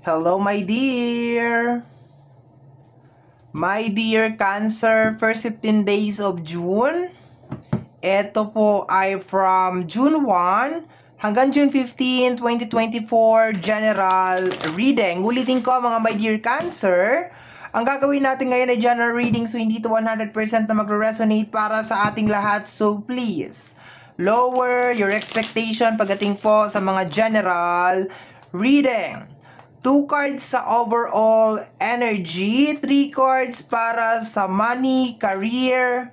Hello, my dear. My dear Cancer, first 15 days of June. Ito po ay from June 1 hanggang June 15, 2024, general reading. Ulitin ko mga my dear Cancer. Ang gagawin natin ngayon ay general reading, so hindi to 100% na magre-resonate para sa ating lahat. So please, lower your expectation pagdating po sa mga general reading. 2 cards sa overall energy, 3 cards para sa money, career,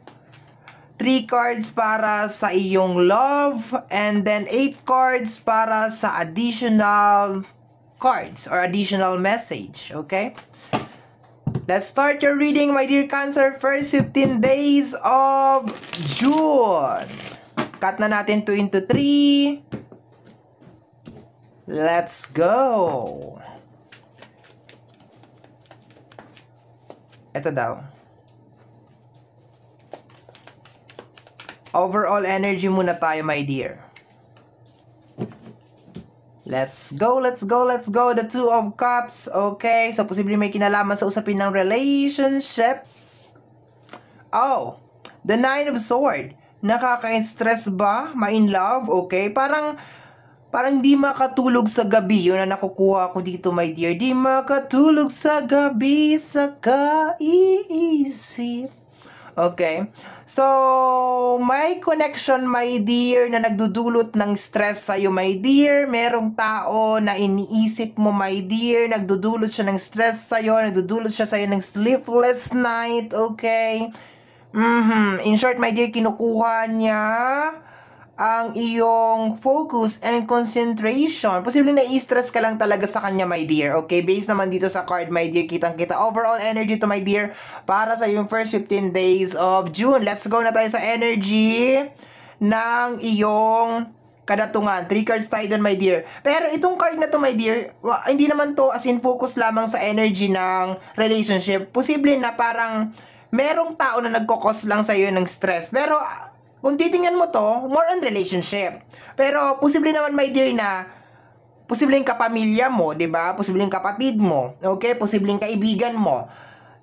3 cards para sa iyong love, and then 8 cards para sa additional cards or additional message, okay? Let's start your reading, my dear Cancer, first 15 days of June. Cut na natin 2 into 3. Let's go. Ito daw. Overall energy muna tayo, my dear. Let's go, let's go, let's go. The 2 of Cups. Okay, so posibleng may kinalaman sa usapin ng relationship. Oh, the 9 of Swords. Nakaka-stress ba? Ma-in love? Okay, parang di makatulog sa gabi. Yun na nakukuha ko dito, my dear. Di makatulog sa gabi sa kaiisip. Okay. So, may connection, my dear, na nagdudulot ng stress sa'yo, my dear. Merong tao na iniisip mo, my dear. Nagdudulot siya ng stress sa'yo. Nagdudulot siya sa'yo ng sleepless night. Okay. In short, my dear, kinukuha niya ang iyong focus and concentration. Posibleng na-stress ka lang talaga sa kanya, my dear. Okay, based naman dito sa card, my dear, kitang-kita. Overall energy to, my dear, para sa iyong first 15 days of June. Let's go na tayo sa energy ng iyong kadatungan. 3 cards tayo dun, my dear. Pero itong card na to, my dear, hindi naman to as in focus lamang sa energy ng relationship. Posible na parang merong tao na nagkokos lang sa iyo ng stress. Pero kung titingnan mo to, more on relationship. Pero posible naman, my dear, na posibleng kapamilya mo, 'di ba? Posibleng kapatid mo, okay? Posibleng kaibigan mo.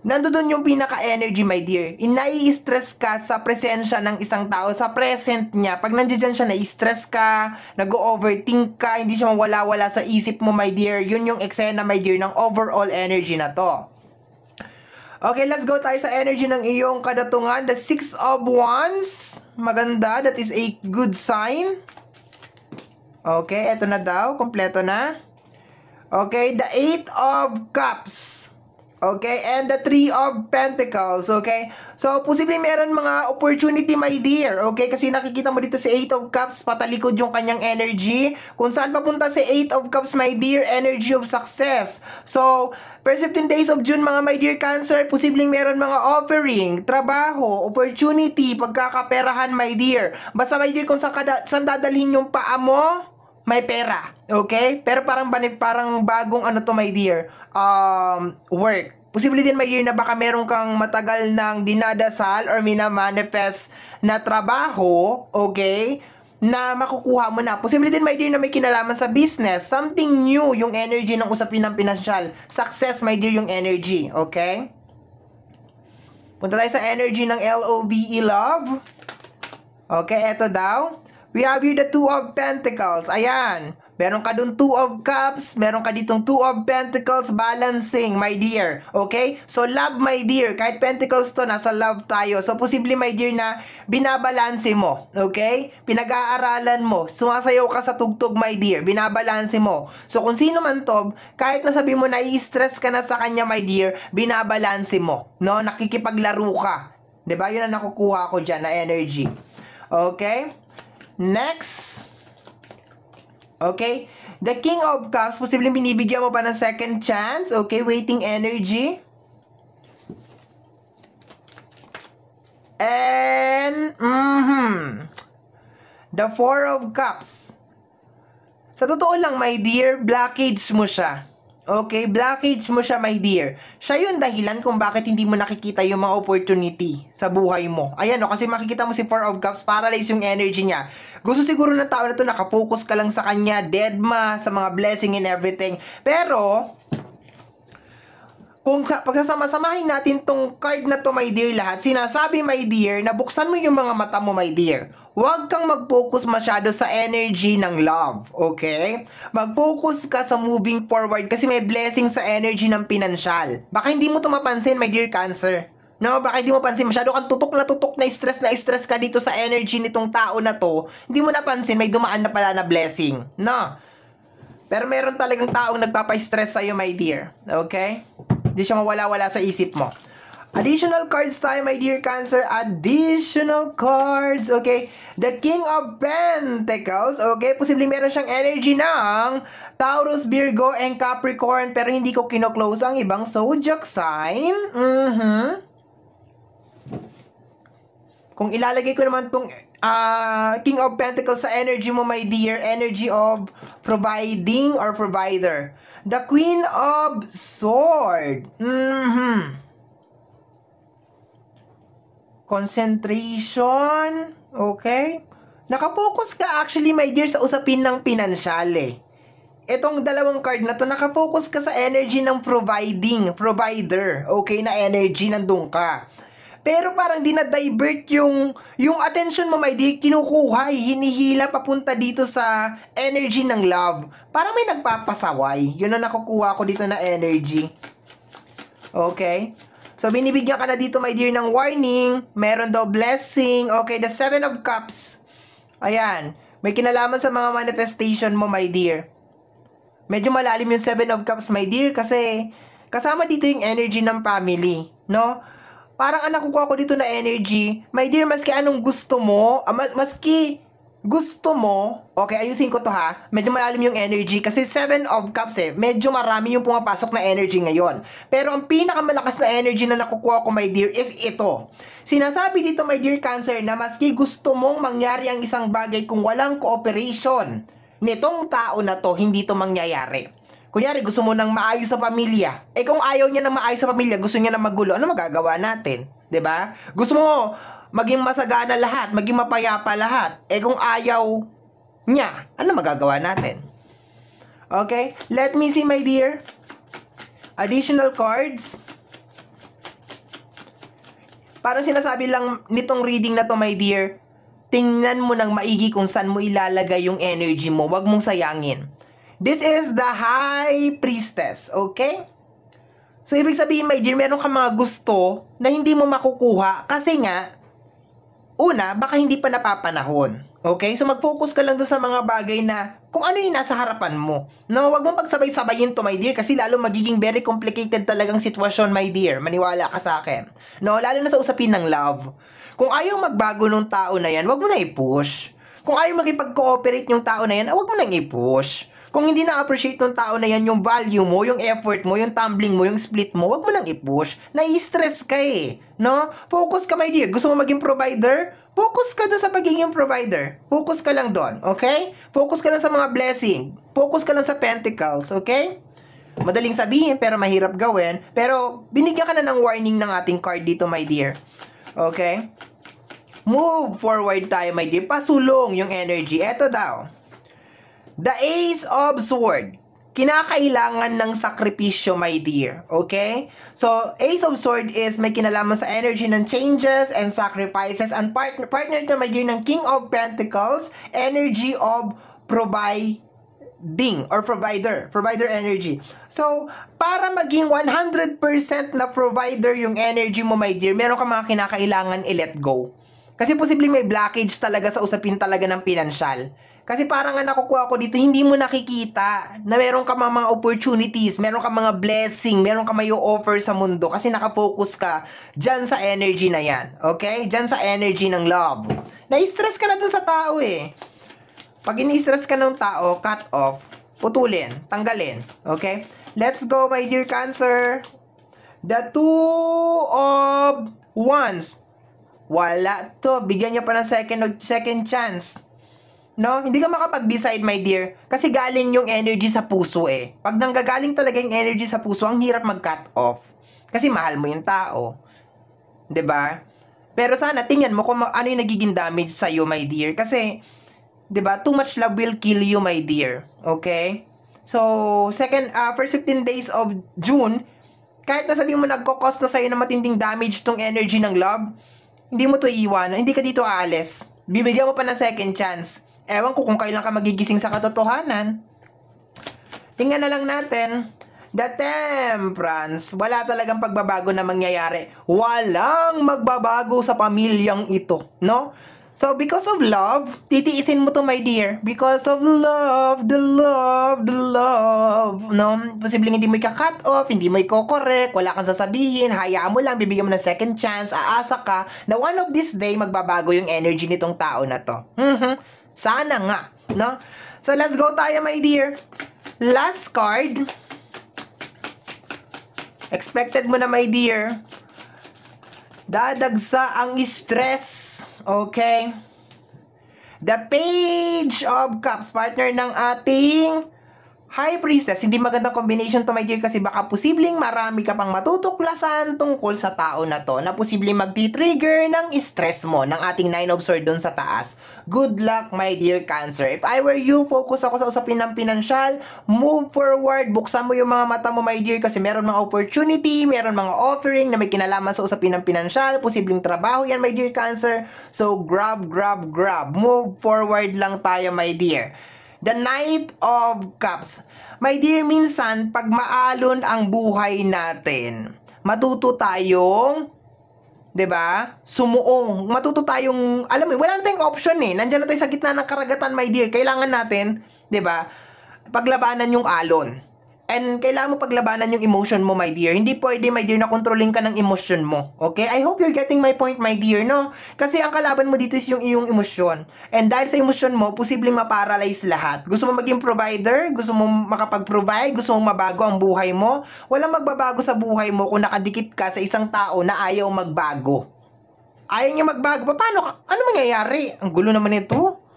Nandoon yung pinaka-energy, my dear. Nai-stress ka sa presensya ng isang tao, sa present niya. Pag nandiyan siya, nai-stress ka, nag-overthink ka, hindi siya mawala-wala sa isip mo, my dear. Yun yung eksena, my dear, ng overall energy na to. Okay, let's go tayo sa energy ng iyong kadatungan. The 6 of Wands. Maganda. That is a good sign. Okay, eto na daw. Kompleto na. Okay, the 8 of Cups. Okay, and the 3 of Pentacles. Okay, so posibleng meron mga opportunity, my dear. Okay, kasi nakikita mo dito si 8 of Cups, patalikod yung kanyang energy. Kung saan papunta si 8 of Cups, my dear, energy of success. So, first 15 days of June, mga my dear Cancer, posibleng meron mga offering, trabaho, opportunity, pagkakaperahan, my dear. Basta, my dear, kung saan dadalhin yung paa mo, may pera. Okay? Pero parang bagong ano to, my dear, work. Posible din, my dear, na baka meron kang matagal ng dinadasal or minamanifest na trabaho, okay, na makukuha mo na. Posible din, my dear, na may kinalaman sa business. Something new yung energy ng usapin ng pinansyal. Success, my dear, yung energy. Okay? Punta tayo sa energy ng LOVE, love. Okay, eto daw. We have here the 2 of Pentacles. Ayan. Meron ka dun 2 of Cups. Meron ka ditong 2 of Pentacles. Balancing, my dear. Okay? So, love, my dear. Kahit Pentacles to, nasa love tayo. So, posible, my dear, na binabalanse mo. Okay? Pinag-aaralan mo. Sumasayaw ka sa tugtog, my dear. Binabalanse mo. So, kung sino man to, kahit nasabi mo na i-stress ka na sa kanya, my dear, binabalanse mo. No? Nakikipaglaro ka. Diba? Yun ang nakukuha ko dyan na energy. Okay? Next. Okay? The King of Cups, posibleng binibigyan mo pa ng second chance. Okay? Waiting energy. And, the 4 of Cups. Sa totoo lang, my dear, blockage mo siya. Okay, blockage mo siya, my dear. Siya yung dahilan kung bakit hindi mo nakikita yung mga opportunity sa buhay mo. Ayan, no, kasi makikita mo si Four of Cups, paralyze yung energy niya. Gusto siguro ng tao na to, nakapokus ka lang sa kanya, deadma, sa mga blessing and everything. Pero, Kung pagsasama-samahin natin tong card na to, my dear, lahat, sinasabi, my dear, na buksan mo yung mga mata mo, my dear. Huwag kang mag-focus masyado sa energy ng love, okay? Mag-focus ka sa moving forward kasi may blessing sa energy ng pinansyal. Baka hindi mo to mapansin, my dear Cancer. No, baka hindi mo pansin, masyado kang tutok na stress ka dito sa energy nitong tao na to. Hindi mo napansin, may dumaan na pala na blessing. No. Pero meron talagang taong nagpapa-stress sa'yo, my dear. Okay? Hindi siya mawala-wala sa isip mo. Additional cards tayo, my dear Cancer. Additional cards. Okay? The King of Pentacles. Okay? Posibleng meron siyang energy ng Taurus, Virgo, and Capricorn. Pero hindi ko kino-close ang ibang zodiac sign. Kung ilalagay ko naman tong King of Pentacles sa energy mo, my dear, energy of providing or provider. The Queen of Swords. Concentration. Okay? Nakapokus ka actually, my dear, sa usapin ng pinansyal eh. Itong dalawang card na to, nakapokus ka sa energy ng providing, provider. Okay, na energy, nandun ka. Pero parang dinadivert yung attention mo, my dear, kinukuha, hinihila papunta dito sa energy ng love. Parang may nagpapasaway. Yun ang nakukuha ko dito na energy. Okay? So, binibigyan ka na dito, my dear, ng warning. Meron daw blessing. Okay, the Seven of Cups. Ayan. May kinalaman sa mga manifestation mo, my dear. Medyo malalim yung Seven of Cups, my dear, kasi kasama dito yung energy ng family, no? Parang ang nakukuha ko dito na energy, my dear, maski anong gusto mo, maski gusto mo, okay, ayusin ko to ha, medyo malalim yung energy, kasi Seven of Cups eh, medyo marami yung pumapasok na energy ngayon. Pero ang pinakamalakas na energy na nakukuha ko, my dear, is ito. Sinasabi dito, my dear Cancer, na maski gusto mong mangyari ang isang bagay kung walang cooperation nitong tao na to, hindi to mangyayari. Kunyari, gusto mo nang maayos sa pamilya. Eh kung ayaw niya nang maayos sa pamilya, gusto niya nang magulo, ano magagawa natin? 'Di ba? Gusto mo maging masagana lahat, maging mapayapa lahat. Eh kung ayaw niya, ano magagawa natin? Okay? Let me see, my dear. Additional cards. Parang sinasabi lang nitong reading na to, my dear, tingnan mo ng maigi kung saan mo ilalagay yung energy mo. Huwag mong sayangin. This is the High Priestess, okay? So, ibig sabihin, my dear, meron ka mga gusto na hindi mo makukuha kasi nga, una, baka hindi pa napapanahon. Okay? So, mag-focus ka lang doon sa mga bagay na kung ano yung nasa harapan mo. No, wag mong pagsabay-sabayin to, my dear, kasi lalo magiging very complicated talagang sitwasyon, my dear. Maniwala ka sa akin. No, lalo na sa usapin ng love. Kung ayaw magbago ng tao na yan, wag mo na i-push. Kung ayaw makipag-cooperate yung tao na yan, wag mo na i-push. Kung hindi na-appreciate ng tao na yan yung value mo, yung effort mo, yung tumbling mo, yung split mo, wag mo nang i-push. Nai-stress ka eh. No? Focus ka, my dear. Gusto mo maging provider? Focus ka doon sa pagiging provider. Focus ka lang doon, okay? Focus ka lang sa mga blessing. Focus ka lang sa pentacles, okay? Madaling sabihin, pero mahirap gawin. Pero, binigyan ka na ng warning ng ating card dito, my dear. Okay? Move forward tayo, my dear. Pasulong yung energy. Eto daw. The Ace of Swords. Kinakailangan ng sakripisyo, my dear. Okay? So, Ace of Swords is may kinalaman sa energy ng changes and sacrifices. And partner ito, my dear, ng King of Pentacles, energy of providing or provider energy. So, para maging 100% na provider yung energy mo, my dear, meron ka mga kinakailangan i-let go. Kasi posibleng may blockage talaga sa usapin talaga ng pinansyal. Kasi parang nga nakukuha ko dito, hindi mo nakikita na meron ka mga opportunities, meron ka mga blessing, meron ka may offer sa mundo kasi nakafocus ka dyan sa energy na yan. Okay? Dyan sa energy ng love. Na-stress ka na dun sa tao eh. Pag ini-stress ka ng tao, cut off, putulin, tanggalin. Okay? Let's go, my dear Cancer. The Two of Wands. Wala to. Bigyan niya pa ng second chance. No? Hindi ka makapag-decide, my dear. Kasi galing yung energy sa puso eh. Pag nanggagaling talaga yung energy sa puso, ang hirap mag-cut off. Kasi mahal mo yung tao. 'Di ba? Pero sana tingnan mo kung ano yung nagiging damage sa iyo, my dear. Kasi, 'di ba, too much love will kill you, my dear. Okay? So, first 15 days of June, kahit na sabihin mo nagko-cause na sa'yo na matinding damage tong energy ng love, hindi mo to iiwan, hindi ka dito aalis. Bibigyan mo pa ng second chance. Ewan ko kung kailan ka magigising sa katotohanan. Tingnan na lang natin. The Temperance. Wala talagang pagbabago na mangyayari. Walang magbabago sa pamilyang ito, no? So, because of love, titiisin mo to, my dear. Because of love, the love, no? Posibleng hindi mo i-cut off, hindi mo i-correct, wala kang sasabihin, hayaan mo lang, bibigyan mo ng second chance, aasa ka, na one of this day, magbabago yung energy nitong tao na to. Sana nga, no? So, let's go tayo, my dear. Last card. Expected mo na, my dear. Dadagsa ang stress. Okay? The Page of Cups, partner ng ating High Priestess. Hindi magandang combination to, my dear, kasi baka posibleng marami ka pang matutuklasan tungkol sa tao na to, na posibleng magti-trigger ng stress mo, ng ating Nine of Swords dun sa taas. Good luck, my dear Cancer. If I were you, focus ako sa usapin ng pinansyal, move forward, buksan mo yung mga mata mo, my dear, kasi meron mga opportunity, meron mga offering na may kinalaman sa usapin ng pinansyal, posibleng trabaho yan, my dear Cancer. So, grab. Move forward lang tayo, my dear. The Knight of Cups. My dear, minsan, pag maalon ang buhay natin, matuto tayong, 'di ba? Sumuong. Matuto tayong, alam mo, wala na tayong option eh. Nandiyan na tayo sa gitna ng karagatan, my dear. Kailangan natin, 'di ba, paglabanan yung alon. And kailangan mo paglabanan yung emotion mo, my dear. Hindi pwede, my dear, na kontrolin ka ng emotion mo. Okay? I hope you're getting my point, my dear, no? Kasi ang kalaban mo dito is yung iyong emosyon. And dahil sa emosyon mo, posibleng maparalyze lahat. Gusto mo maging provider? Gusto mo makapag-provide? Gusto mo mabago ang buhay mo? Walang magbabago sa buhay mo kung nakadikit ka sa isang tao na ayaw magbago. Ayaw niya magbago. Paano ka? Ano mangyayari? Ang gulo naman ito.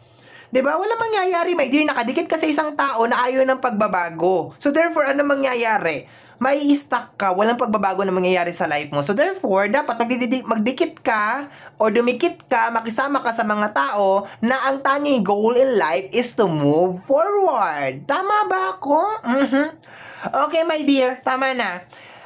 Diba? Wala mangyayari, my dear. Nakadikit ka sa isang tao na ayaw ng pagbabago. So, therefore, ano mangyayari? May stuck ka. Walang pagbabago na mangyayari sa life mo. So, therefore, dapat magdikit ka o dumikit ka, makisama ka sa mga tao na ang tanging goal in life is to move forward. Tama ba ako? Okay, my dear. Tama na.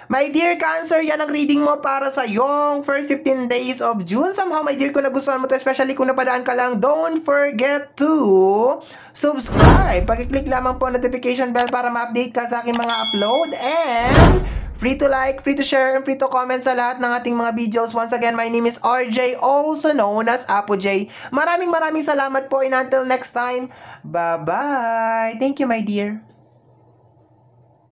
My dear Cancer, yan ang reading mo para sa yung first 15 days of June. Somehow, my dear, kung nagustuhan mo to, especially kung napadaan ka lang, don't forget to subscribe. Pag-click lamang po notification bell para ma-update ka sa aking mga upload. And free to like, free to share, and free to comment sa lahat ng ating mga videos. Once again, my name is RJ, also known as Apo J. Maraming salamat po, and until next time, bye-bye. Thank you, my dear.